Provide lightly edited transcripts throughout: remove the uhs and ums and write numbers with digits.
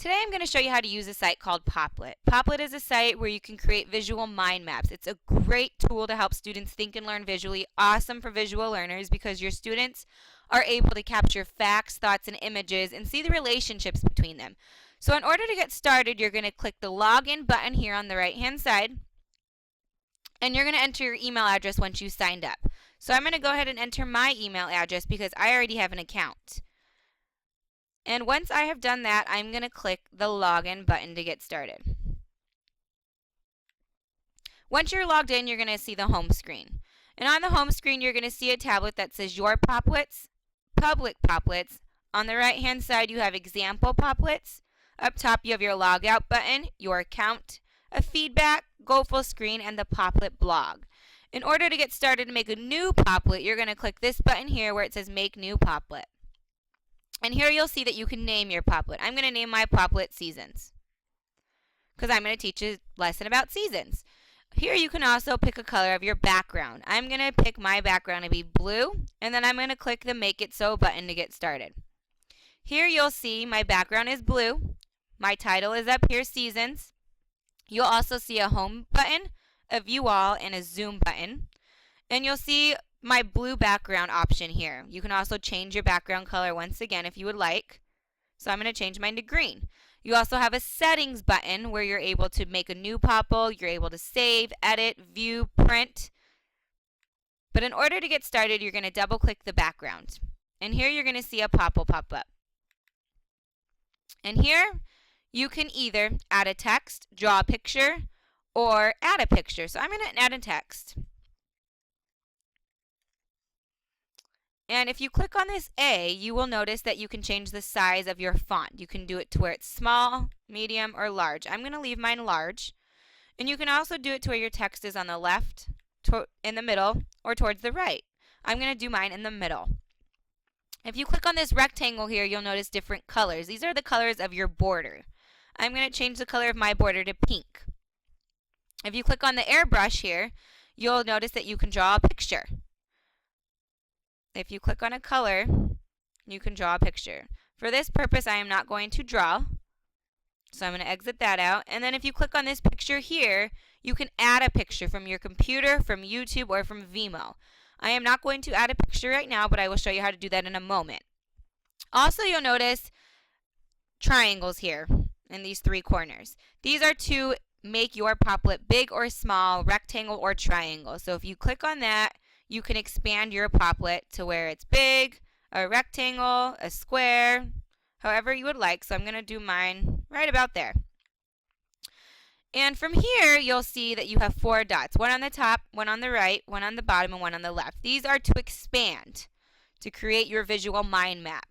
Today I'm going to show you how to use a site called Popplet. Popplet is a site where you can create visual mind maps. It's a great tool to help students think and learn visually, awesome for visual learners because your students are able to capture facts, thoughts, and images and see the relationships between them. So in order to get started, you're going to click the login button here on the right hand side, and you're going to enter your email address once you signed up. So I'm going to go ahead and enter my email address because I already have an account. And once I have done that, I'm going to click the login button to get started. Once you're logged in, you're going to see the home screen. And on the home screen, you're going to see a tablet that says Your Popplets, Public Popplets. On the right hand side, you have Example Popplets. Up top, you have your Logout button, your account, a feedback, Go Full Screen, and the Popplet blog. In order to get started to make a new Popplet, you're going to click this button here where it says Make New Popplet. And here you'll see that you can name your Popplet. I'm going to name my Popplet Seasons because I'm going to teach a lesson about seasons. Here you can also pick a color of your background. I'm going to pick my background to be blue, and then I'm going to click the Make It So button to get started. Here you'll see my background is blue. My title is up here, Seasons. You'll also see a Home button, a View All, and a Zoom button. And you'll see my blue background option here. You can also change your background color once again if you would like. So I'm going to change mine to green. You also have a settings button where you're able to make a new Popple. You're able to save, edit, view, print. But in order to get started, you're going to double click the background. And here you're going to see a Popple pop up. And here you can either add a text, draw a picture, or add a picture. So I'm going to add a text. And if you click on this A, you will notice that you can change the size of your font. You can do it to where it's small, medium, or large. I'm going to leave mine large. And you can also do it to where your text is on the left, in the middle, or towards the right. I'm going to do mine in the middle. If you click on this rectangle here, you'll notice different colors. These are the colors of your border. I'm going to change the color of my border to pink. If you click on the airbrush here, you'll notice that you can draw a picture. If you click on a color, you can draw a picture. For this purpose, I am not going to draw, so I'm going to exit that out. And then if you click on this picture here, you can add a picture from your computer, from YouTube, or from Vimeo. I am not going to add a picture right now, but I will show you how to do that in a moment. Also, you'll notice triangles here in these three corners. These are to make your Popplet big or small, rectangle or triangle. So if you click on that, you can expand your Popplet to where it's big, a rectangle, a square, however you would like. So I'm going to do mine right about there. And from here, you'll see that you have 4 dots, one on the top, one on the right, one on the bottom, and one on the left. These are to expand, to create your visual mind map.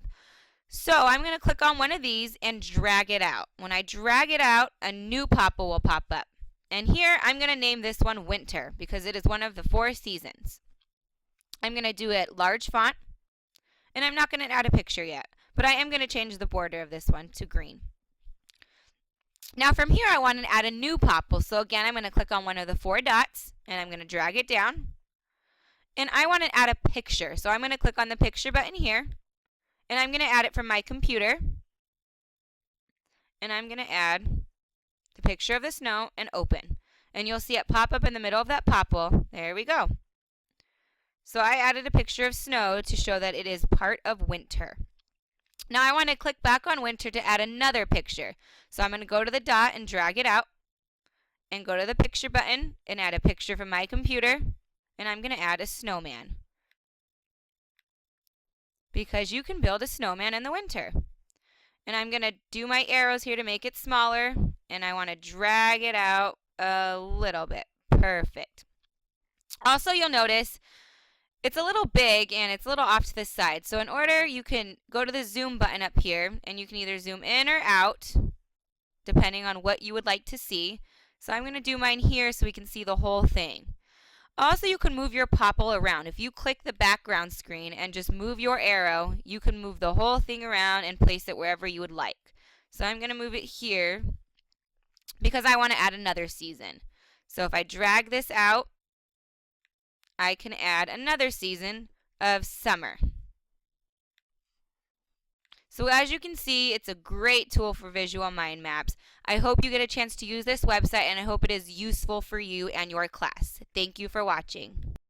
So I'm going to click on one of these and drag it out. When I drag it out, a new Popple will pop up. And here, I'm going to name this one Winter because it is one of the 4 seasons. I'm going to do it large font, and I'm not going to add a picture yet, but I am going to change the border of this one to green. Now from here, I want to add a new Popple, so again, I'm going to click on one of the 4 dots, and I'm going to drag it down, and I want to add a picture, so I'm going to click on the picture button here, and I'm going to add it from my computer, and I'm going to add the picture of the snow and open, and you'll see it pop up in the middle of that Popple. There we go. So I added a picture of snow to show that it is part of winter. Now I want to click back on winter to add another picture. So I'm going to go to the dot and drag it out and go to the picture button and add a picture from my computer, and I'm going to add a snowman because you can build a snowman in the winter. And I'm going to do my arrows here to make it smaller, and I want to drag it out a little bit. Perfect. Also, you'll notice it's a little big and it's a little off to the side. So in order, you can go to the zoom button up here and you can either zoom in or out depending on what you would like to see. So I'm going to do mine here so we can see the whole thing. Also, you can move your Popple around. If you click the background screen and just move your arrow, you can move the whole thing around and place it wherever you would like. So I'm going to move it here because I want to add another season. So if I drag this out, I can add another season of summer. So as you can see, it's a great tool for visual mind maps. I hope you get a chance to use this website, and I hope it is useful for you and your class. Thank you for watching.